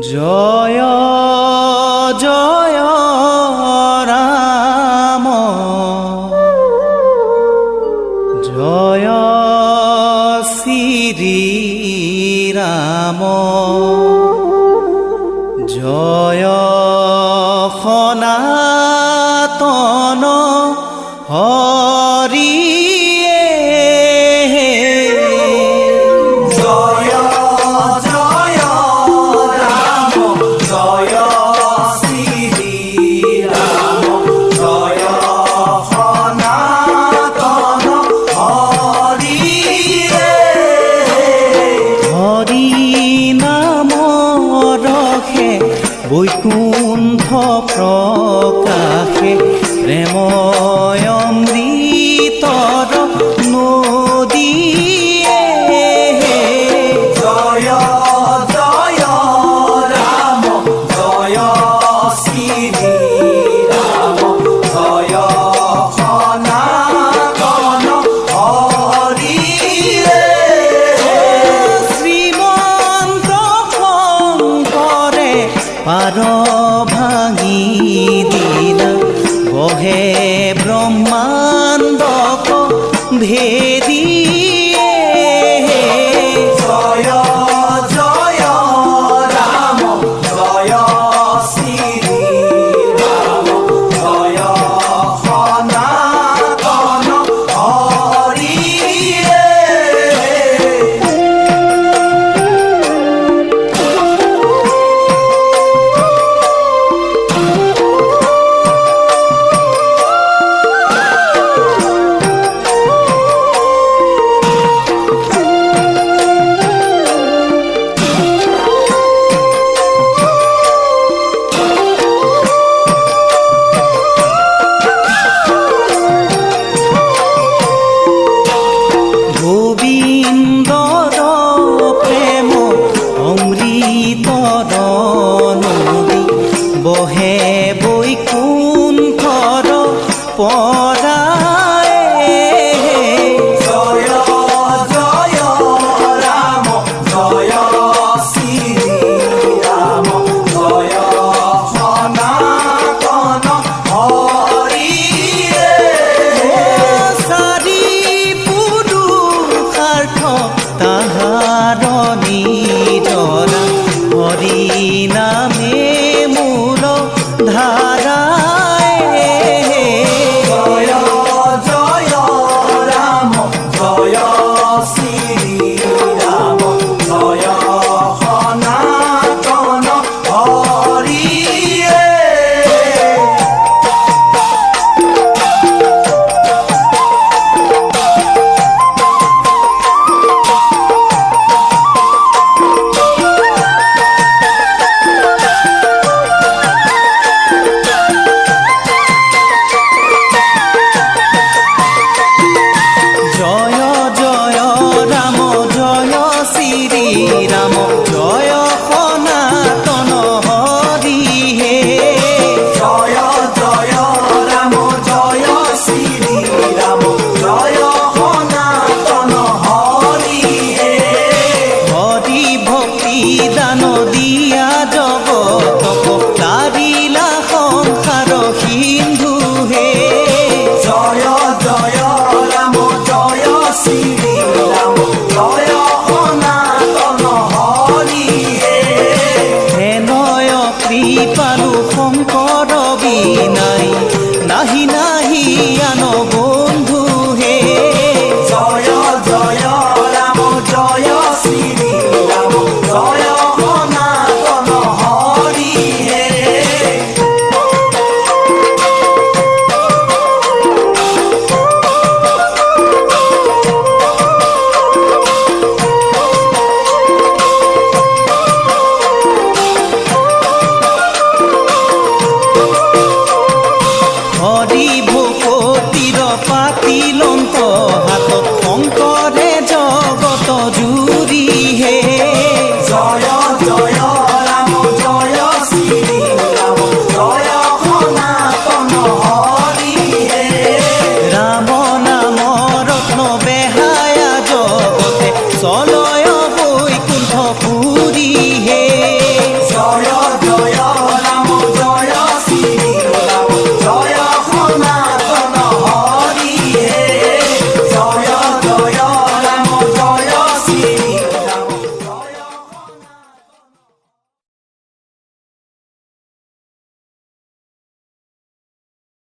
জয় জয় রাম জয় শ্রী রাম জয় সনাতন হরি বৈকুণ্ঠ প্রকাশে প্রেময় অমৃতর নদীয়ে জয় জয় রাম জয় শ্রী রাম জয় সনাতন হরি শ্রীমন্ত শঙ্কৰে পাৰ ভাঙি দিলা বহে ব্ৰহ্মাণ্ডক ভেদিয়ে জয় জয় ৰাম জয় শ্ৰী ৰাম জয় সনাতন হৰি বহে বৈকুণ্ঠৰ পৰায়ে জয় জয় ৰাম জয় শ্ৰী ৰাম জয় সনাতন হৰি চাৰি পুৰুষাৰ্থ তাহাৰ নিজৰা হৰি নামে ধারায় জয় জয় রাম জয় শ্রী রাম জয় সনাতন হরি রাম জয় সনাতন হরি হে জয় জয় রাম জয় শ্রী রাম জয় সনাতন হরি হে হরি ভক্তি দান দিয়া জগতক তারিলা সংসার সিন্ধু হে জয় জয় রাম জয় শ্রী রাম জয় কৃপালু শঙ্কৰ বিনাই নাহি নাহি আন বন্ধু হে জয় জয় ৰাম জয় শ্ৰী ৰাম জয় সনাতন হৰি হে হৰি ভকতিৰ পাতিলন্ত